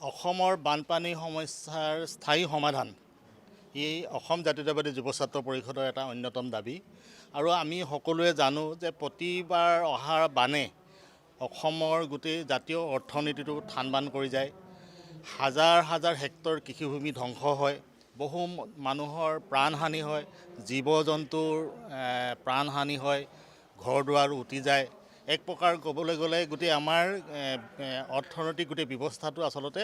অসমৰ বানপানী সমস্যাৰ স্থায়ী সমাধান এই অসম জাতীয়তাবাদী যুৱ ছাত্ৰ পৰিষদৰ এটা অন্যতম দাবী আৰু আমি সকলোৱে জানো যে প্ৰতিবাৰ অহা বানে অসমৰ গোটেই জাতীয় অৰ্থনীতিটো থানবান কৰি যায়। হাজাৰ হাজাৰ হেক্টৰ কৃষিভূমি ধ্বংস হয়, বহু মানুহৰ প্ৰাণহানি হয়, জীৱ জন্তুৰ প্ৰাণহানি হয়, ঘৰ দুৱাৰ উটি যায়। এক প্ৰকাৰ ক'বলৈ গ'লে গোটেই আমাৰ অৰ্থনৈতিক গোটেই ব্যৱস্থাটো আচলতে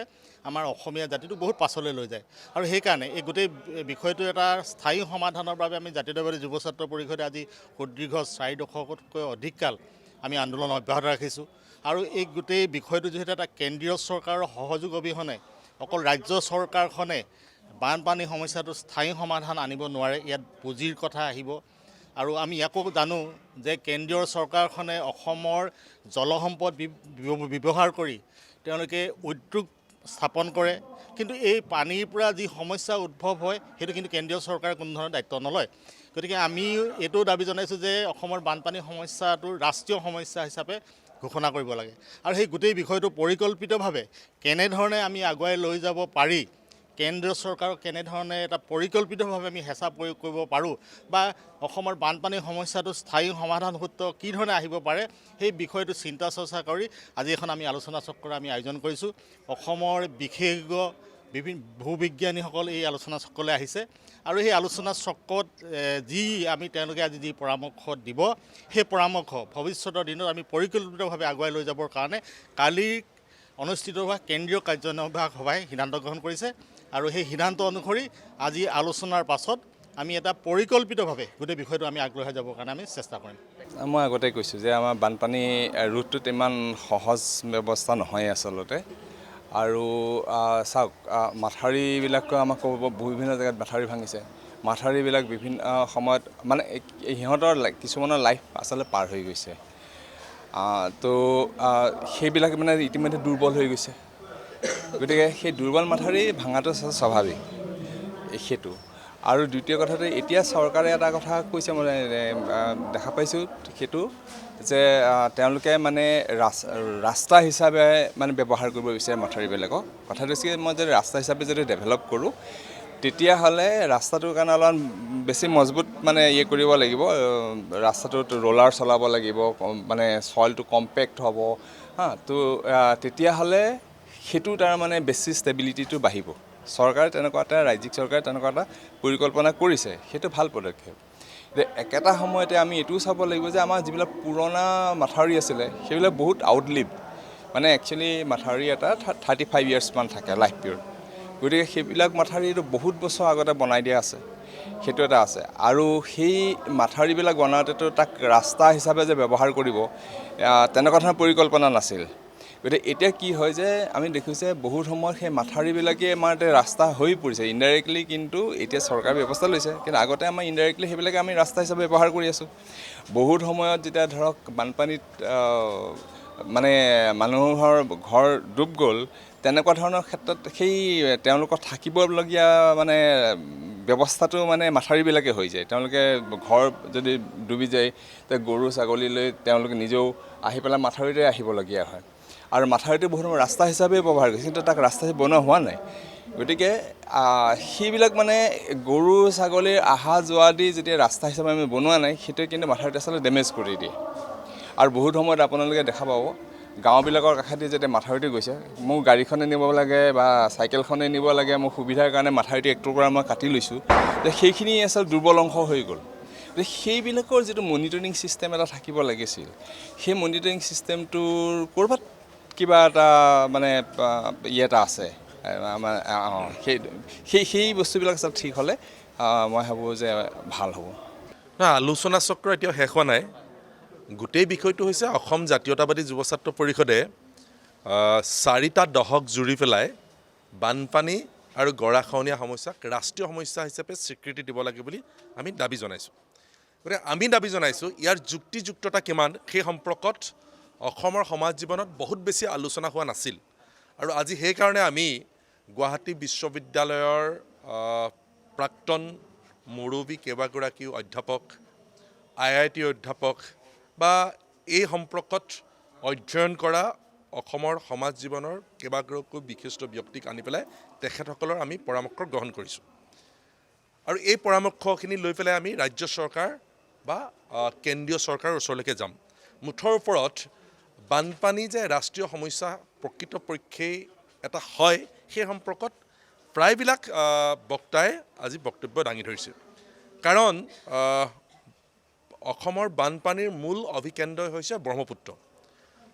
আমাৰ অসমীয়া জাতিটো বহুত পাছলৈ লৈ যায় আৰু সেইকাৰণে এই গোটেই বিষয়টো এটা স্থায়ী সমাধানৰ বাবে আমি জাতীয়তাবাদী যুৱ ছাত্ৰ পৰিষদে আজি সুদীৰ্ঘ 4 দশকতকৈ অধিক কাল আমি আন্দোলন অব্যাহত ৰাখিছোঁ আৰু এই গোটেই বিষয়টো যিহেতু এটা কেন্দ্ৰীয় চৰকাৰৰ সহযোগ অবিহনে অকল ৰাজ্য চৰকাৰখনে বানপানী সমস্যাটো স্থায়ী সমাধান আনিব নোৱাৰে। ইয়াত পুঁজিৰ কথা আহিব আৰু আমি ইয়াকো জানো যে কেন্দ্ৰীয় চৰকাৰখনে অসমৰ জলসম্পদ ব্যৱহাৰ কৰি তেওঁলোকে উদ্যোগ স্থাপন কৰে, কিন্তু এই পানীৰ পৰা যি সমস্যা উদ্ভৱ হয় সেইটো কিন্তু কেন্দ্ৰীয় চৰকাৰে কোনো ধৰণৰ দায়িত্ব নলয়। গতিকে আমি এইটো দাবী জনাইছোঁ যে অসমৰ বানপানী সমস্যাটো ৰাষ্ট্ৰীয় সমস্যা হিচাপে ঘোষণা কৰিব লাগে আৰু সেই গোটেই বিষয়টো পৰিকল্পিতভাৱে কেনেধৰণে আমি আগুৱাই লৈ যাব পাৰি, কেন্দ্ৰীয় চৰকাৰক কেনেধৰণে এটা পৰিকল্পিতভাৱে আমি হেঁচা প্ৰয়োগ কৰিব পাৰোঁ বা অসমৰ বানপানীৰ সমস্যাটো স্থায়ী সমাধান সূত্ৰ কি ধৰণে আহিব পাৰে সেই বিষয়টো চিন্তা চৰ্চা কৰি আজি এখন আমি আলোচনা চক্ৰ আমি আয়োজন কৰিছোঁ। অসমৰ বিশেষজ্ঞ বিভিন্ন ভূবিজ্ঞানীসকল এই আলোচনা চক্ৰলৈ আহিছে আৰু সেই আলোচনা চক্ৰত যি আমি তেওঁলোকে আজি যি পৰামৰ্শ দিব সেই পৰামৰ্শ ভৱিষ্যতৰ দিনত আমি পৰিকল্পিতভাৱে আগুৱাই লৈ যাবৰ কাৰণে কালি অনুষ্ঠিত হোৱা কেন্দ্ৰীয় কাৰ্যনিৰ্বাহক সভাই সিদ্ধান্ত গ্ৰহণ কৰিছে আৰু সেই সিদ্ধান্ত অনুসৰি আজি আলোচনাৰ পাছত আমি এটা পৰিকল্পিতভাৱে গোটেই বিষয়টো আমি আগবঢ়াই যাবৰ কাৰণে আমি চেষ্টা কৰিম। মই আগতে কৈছোঁ যে আমাৰ বানপানী ৰোধটোত ইমান সহজ ব্যৱস্থা নহয় আচলতে আৰু চাওক মাথাউৰিবিলাকো আমাক ক'ব বিভিন্ন জেগাত মাথাউৰি ভাঙিছে। মাথাউৰিবিলাক বিভিন্ন সময়ত মানে সিহঁতৰ কিছুমানৰ লাইফ আচলতে পাৰ হৈ গৈছে, তো সেইবিলাক মানে ইতিমধ্যে দুৰ্বল হৈ গৈছে। গতিকে সেই দুৰ্বল মাথাউৰি ভাঙাটো স্বাভাৱিক সেইটো। আৰু দ্বিতীয় কথাটো এতিয়া চৰকাৰে এটা কথা কৈছে, মই দেখা পাইছোঁ সেইটো যে তেওঁলোকে মানে ৰাস্তা হিচাপে মানে ব্যৱহাৰ কৰিব বিচাৰে মাথাউৰিবিলাকক। কথাটো হৈছে মই যদি ৰাস্তা হিচাপে যদি ডেভেলপ কৰোঁ তেতিয়াহ'লে ৰাস্তাটোৰ কাৰণে অলপমান বেছি মজবুত মানে কৰিব লাগিব, ৰাস্তাটোত ৰোলাৰ চলাব লাগিব, মানে চইলটো কম্পেক্ট হ'ব তো তেতিয়াহ'লে সেইটো তাৰ মানে বেছি ষ্টেবিলিটিটো বাঢ়িব। চৰকাৰে তেনেকুৱা এটা ৰাজ্যিক চৰকাৰে তেনেকুৱা এটা পৰিকল্পনা কৰিছে, সেইটো ভাল পদক্ষেপ। যে একেটা সময়তে আমি এইটোও চাব লাগিব যে আমাৰ যিবিলাক পুৰণা মাথাউৰি আছিলে সেইবিলাক বহুত আউটলিভ, মানে একচুৱেলি মাথাউৰি এটা 35 ইয়াৰ্ছমান থাকে লাইফ পিৰিয়ড। গতিকে সেইবিলাক মাথাউৰিটো বহুত বছৰ আগতে বনাই দিয়া আছে, সেইটো এটা আছে। আৰু সেই মাথাউৰিবিলাক বনাওঁতেতো তাক ৰাস্তা হিচাপে যে ব্যৱহাৰ কৰিব তেনেকুৱা ধৰণৰ পৰিকল্পনা নাছিল। গতিকে এতিয়া কি হয় যে আমি দেখিছে বহুত সময়ত সেই মাথাউৰিবিলাকে আমাৰ ৰাস্তা হৈ পৰিছে ইনডাইৰেক্টলি, কিন্তু এতিয়া চৰকাৰে ব্যৱস্থা লৈছে, কিন্তু আগতে আমাৰ ইনডাইৰেক্টলি সেইবিলাকে আমি ৰাস্তা হিচাপে ব্যৱহাৰ কৰি আছোঁ। বহুত সময়ত যেতিয়া ধৰক বানপানীত মানে মানুহৰ ঘৰ ডুব গ'ল, তেনেকুৱা ধৰণৰ ক্ষেত্ৰত সেই তেওঁলোকৰ থাকিবলগীয়া মানে ব্যৱস্থাটো মানে মাথাউৰিবিলাকে হৈ যায়। তেওঁলোকে ঘৰ যদি ডুবি যায় তে গৰু ছাগলীলৈ তেওঁলোকে নিজেও আহি পেলাই মাথাউৰিতে আহিবলগীয়া হয় আৰু মাথাউৰিটো বহুত সময় ৰাস্তা হিচাপে ব্যৱহাৰ কৰিছে, কিন্তু তাক ৰাস্তা হিচাপে বনোৱা হোৱা নাই। গতিকে সেইবিলাক মানে গৰু ছাগলীৰ অহা যোৱা দি যেতিয়া ৰাস্তা হিচাপে আমি বনোৱা নাই, সেইটোৱে কিন্তু মাথাউৰিটো আচলতে ডেমেজ কৰি দিয়ে। আৰু বহুত সময়ত আপোনালোকে দেখা পাব গাঁওবিলাকৰ কাষেদি যেতিয়া মাথাউৰিটো গৈছে, মোৰ গাড়ীখনে নিব লাগে বা চাইকেলখনে নিব লাগে, মোৰ সুবিধাৰ কাৰণে মাথাউৰিটো একটুকুৰা মই কাটি লৈছোঁ, সেইখিনি আচলতে দুৰ্বল অংশ হৈ গ'ল। সেইবিলাকৰ যিটো মনিটৰিং ছিষ্টেম এটা থাকিব লাগিছিল, সেই মনিটৰিং ছিষ্টেমটোৰ ক'ৰবাত কিবা এটা মানে এটা আছে আমাৰ সেই বস্তুবিলাক চব ঠিক হ'লে মই ভাবোঁ যে ভাল হ'ব। আলোচনা চক্ৰ এতিয়াও শেষ হোৱা নাই। গোটেই বিষয়টো হৈছে অসম জাতীয়তাবাদী যুৱ ছাত্ৰ পৰিষদে 4টা দশক জুৰি পেলাই বানপানী আৰু গৰাখহনীয়া সমস্যাক ৰাষ্ট্ৰীয় সমস্যা হিচাপে স্বীকৃতি দিব লাগে বুলি আমি দাবী জনাইছোঁ। গতিকে আমি দাবী জনাইছোঁ ইয়াৰ যুক্তিযুক্ততা কিমান সেই সম্পৰ্কত অসমৰ সমাজ জীৱনত বহুত বেছি আলোচনা হোৱা নাছিল আৰু আজি সেইকাৰণে আমি গুৱাহাটী বিশ্ববিদ্যালয়ৰ প্ৰাক্তন মুৰব্বী কেইবাগৰাকীও অধ্যাপক, IIT অধ্যাপক বা এই সম্পৰ্কত অধ্যয়ন কৰা অসমৰ সমাজ জীৱনৰ কেইবাগৰাকীও বিশিষ্ট ব্যক্তিক আনি পেলাই তেখেতসকলৰ আমি পৰামৰ্শ গ্ৰহণ কৰিছোঁ আৰু এই পৰামৰ্শখিনি লৈ পেলাই আমি ৰাজ্য চৰকাৰ বা কেন্দ্ৰীয় চৰকাৰৰ ওচৰলৈকে যাম মুঠৰ ওপৰত বানপানী যে ৰাষ্ট্ৰীয় সমস্যা প্ৰকৃতপক্ষেই এটা হয় সেই সম্পৰ্কত প্ৰায়বিলাক বক্তাই আজি বক্তব্য দাঙি ধৰিছে কাৰণ অসমৰ বানপানীৰ মূল অভিকেন্দ্ৰ হৈছে ব্ৰহ্মপুত্ৰ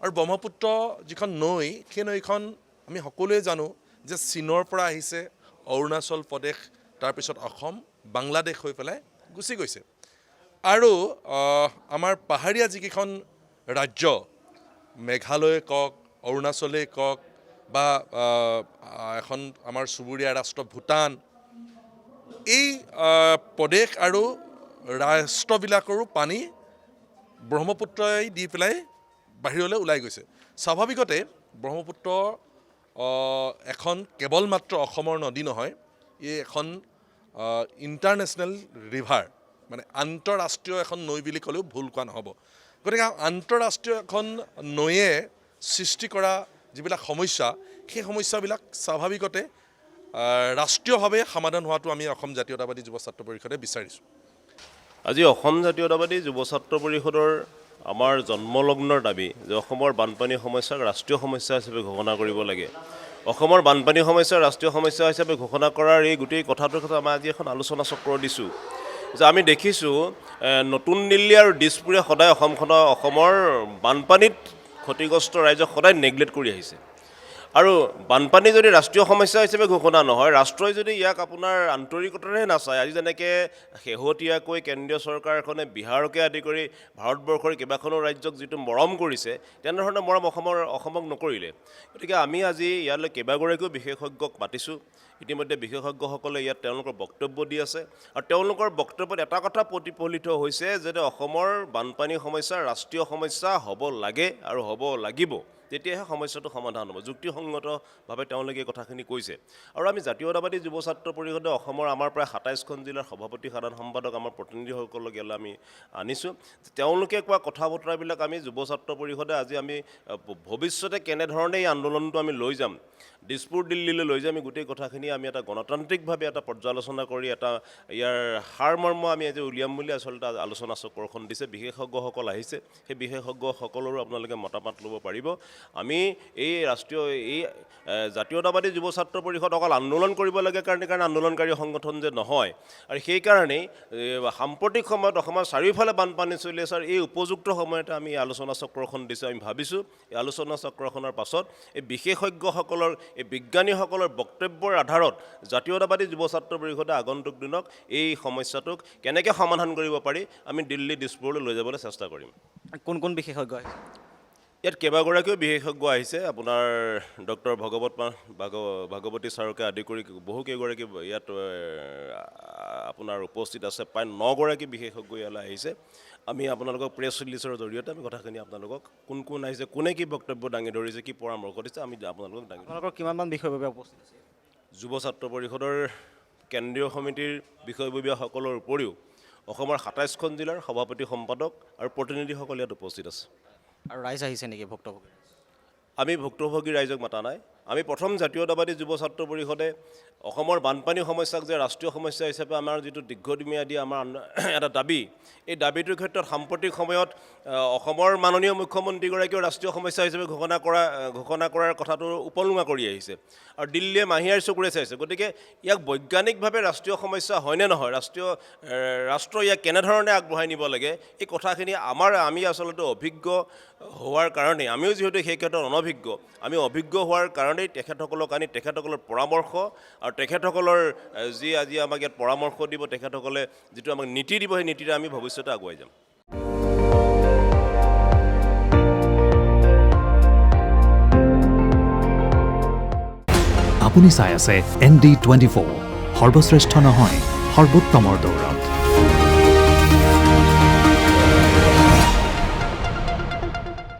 আৰু ব্ৰহ্মপুত্ৰ যিখন নৈ সেই নৈখন আমি সকলোৱে জানো যে চীনৰ পৰা আহিছে অৰুণাচল প্ৰদেশ তাৰপিছত অসম বাংলাদেশ হৈ পেলাই গুচি গৈছে আৰু আমাৰ পাহাৰীয়া যিকেইখন ৰাজ্য মেঘালয়ে কওক অৰুণাচলেই কওক বা এখন আমাৰ চুবুৰীয়া ৰাষ্ট্ৰ ভূটান এই প্ৰদেশ আৰু ৰাষ্ট্ৰবিলাকৰো পানী ব্ৰহ্মপুত্ৰই দি পেলাই বাহিৰলৈ ওলাই গৈছে স্বাভাৱিকতে ব্ৰহ্মপুত্ৰ এখন কেৱল মাত্ৰ অসমৰ নদী নহয় ই এখন ইণ্টাৰনেশ্যনেল ৰিভাৰ মানে আন্তঃৰাষ্ট্ৰীয় এখন নৈ বুলি ক'লেও ভুল কোৱা নহ'ব গতিকে আন্তঃৰাষ্ট্ৰীয় এখন নৈয়ে সৃষ্টি কৰা যিবিলাক সমস্যা সেই সমস্যাবিলাক স্বাভাৱিকতে ৰাষ্ট্ৰীয়ভাৱে সমাধান হোৱাটো আমি অসম জাতীয়তাবাদী যুৱ ছাত্ৰ পৰিষদে বিচাৰিছোঁ আজি অসম জাতীয়তাবাদী যুৱ ছাত্ৰ পৰিষদৰ আমাৰ জন্মলগ্নৰ দাবী যে অসমৰ বানপানী সমস্যাক ৰাষ্ট্ৰীয় সমস্যা হিচাপে ঘোষণা কৰিব লাগে অসমৰ বানপানী সমস্যা ৰাষ্ট্ৰীয় সমস্যা হিচাপে ঘোষণা কৰাৰ এই গোটেই কথাটোৰ কথা আমি আজি এখন আলোচনা চক্ৰ দিছোঁ যে আমি দেখিছোঁ নতুন দিল্লী আৰু দিছপুৰে সদায় অসমৰ বানপানীত ক্ষতিগ্ৰস্ত ৰাইজক সদায় নেগলেক্ট কৰি আহিছে আৰু বানপানী যদি ৰাষ্ট্ৰীয় সমস্যা হিচাপে ঘোষণা নহয় ৰাষ্ট্ৰই যদি ইয়াক আপোনাৰ আন্তৰিকতাৰে নাচায় আজি যেনেকৈ শেহতীয়াকৈ কেন্দ্ৰীয় চৰকাৰখনে বিহাৰকে আদি কৰি ভাৰতবৰ্ষৰ কেইবাখনো ৰাজ্যক যিটো মৰম কৰিছে তেনেধৰণে মৰম অসমক নকৰিলে গতিকে আমি আজি ইয়ালৈ কেইবাগৰাকীও বিশেষজ্ঞক মাতিছোঁ ইতিমধ্যে বিশেষজ্ঞসকলে ইয়াত তেওঁলোকৰ বক্তব্য দি আছে আৰু তেওঁলোকৰ বক্তব্যত এটা কথা প্ৰতিফলিত হৈছে যে অসমৰ বানপানী সমস্যা ৰাষ্ট্ৰীয় সমস্যা হ'ব লাগে আৰু হ'ব লাগিব তেতিয়াহে সমস্যাটো সমাধান হ'ব যুক্তিসংগতভাৱে তেওঁলোকে এই কথাখিনি কৈছে আৰু আমি জাতীয়তাবাদী যুৱ ছাত্ৰ পৰিষদে অসমৰ আমাৰ প্ৰায় ২৭খন জিলাৰ সভাপতি সাধাৰণ সম্পাদক আমাৰ প্ৰতিনিধিসকলক ইয়ালৈ আমি আনিছোঁ তেওঁলোকে কোৱা কথা বতৰাবিলাক আমি যুৱ ছাত্ৰ পৰিষদে আজি আমি ভৱিষ্যতে কেনেধৰণে এই আন্দোলনটো আমি লৈ যাম দিছপুৰ দিল্লীলৈ লৈ যাম আমি গোটেই কথাখিনি আমি এটা গণতান্ত্ৰিকভাৱে এটা পৰ্যালোচনা কৰি এটা ইয়াৰ সাৰমৰ্ম আমি আজি উলিয়াম বুলি আচলতে আলোচনা চক্ৰখন দিছে বিশেষজ্ঞসকল আহিছে সেই বিশেষজ্ঞসকলৰো আপোনালোকে মতামত ল'ব পাৰিব আমি এই জাতীয়তাবাদী যুৱ ছাত্ৰ পৰিষদ অকল আন্দোলন কৰিব লাগে কাৰণে আন্দোলনকাৰী সংগঠন যে নহয় আৰু সেইকাৰণেই সাম্প্ৰতিক সময়ত অসমৰ চাৰিওফালে বানপানী চলি আছে আৰু এই উপযুক্ত সময়তে আমি এই আলোচনা চক্ৰখন দিছোঁ আমি ভাবিছোঁ এই আলোচনা চক্ৰখনৰ পাছত এই বিশেষজ্ঞসকলৰ এই বিজ্ঞানীসকলৰ বক্তব্যৰ আধাৰত জাতীয়তাবাদী যুৱ ছাত্ৰ পৰিষদে আগন্তুক দিনক এই সমস্যাটোক কেনেকৈ সমাধান কৰিব পাৰি আমি দিল্লী দিছপুৰলৈ লৈ যাবলৈ চেষ্টা কৰিম কোন কোন বিশেষজ্ঞ আহিছে ইয়াত কেইবাগৰাকীও বিশেষজ্ঞ আহিছে আপোনাৰ ডক্টৰ ভাগৱতী ছাৰকে আদি কৰি বহুকেইগৰাকী ইয়াত আপোনাৰ উপস্থিত আছে প্ৰায় 9গৰাকী বিশেষজ্ঞ ইয়ালৈ আহিছে আমি আপোনালোকক প্ৰেছ ৰিলিজৰ জৰিয়তে আমি কথাখিনি আপোনালোকক কোন আহিছে কোনে কি বক্তব্য দাঙি ধৰিছে কি পৰামৰ্শ দিছে আমি আপোনালোকক দাঙি আপোনালোকৰ কিমানমান বিষয়ববীয়া উপস্থিত আছে যুৱ ছাত্ৰ পৰিষদৰ কেন্দ্ৰীয় সমিতিৰ বিষয়ববীয়াসকলৰ উপৰিও অসমৰ ২৭খন জিলাৰ সভাপতি সম্পাদক আৰু প্ৰতিনিধিসকল ইয়াত উপস্থিত আছে আৰু ৰাইজ আহিছে নেকি ভুক্তভোগী আমি ভুক্তভোগী ৰাইজক মাতা নাই আমি প্ৰথম জাতীয়তাবাদী যুৱ ছাত্ৰ পৰিষদে অসমৰ বানপানী সমস্যাক যে ৰাষ্ট্ৰীয় সমস্যা হিচাপে আমাৰ যিটো দীৰ্ঘদিনীয়াদি আমাৰ এটা দাবী এই দাবীটোৰ ক্ষেত্ৰত সাম্প্ৰতিক সময়ত অসমৰ মাননীয় মুখ্যমন্ত্ৰীগৰাকীয়েও ৰাষ্ট্ৰীয় সমস্যা হিচাপে ঘোষণা কৰাৰ কথাটো উপলুঙা কৰি আহিছে আৰু দিল্লীয়ে মাহিয়াৰ চকুৰে চাইছে গতিকে ইয়াক বৈজ্ঞানিকভাৱে ৰাষ্ট্ৰীয় সমস্যা হয়নে নহয় ৰাষ্ট্ৰ ইয়াক কেনেধৰণে আগবঢ়াই নিব লাগে এই কথাখিনি আমি আচলতে অভিজ্ঞ হোৱাৰ কাৰণে আমিও যিহেতু সেই ক্ষেত্ৰত অনভিজ্ঞ আমি অভিজ্ঞ হোৱাৰ কাৰণেই তেখেতসকলক আনি তেখেতসকলৰ পৰামৰ্শ আৰু তেখেতসকলৰ যি আজি আমাক ইয়াত পৰামৰ্শ দিব তেখেতসকলে যিটো আমাক নীতি দিব সেই নীতিৰে আমি ভৱিষ্যতে আগুৱাই যাম আপুনি চাই আছে ND24 সৰ্বশ্ৰেষ্ঠ নহয় সৰ্বোত্তমৰ দৌৰ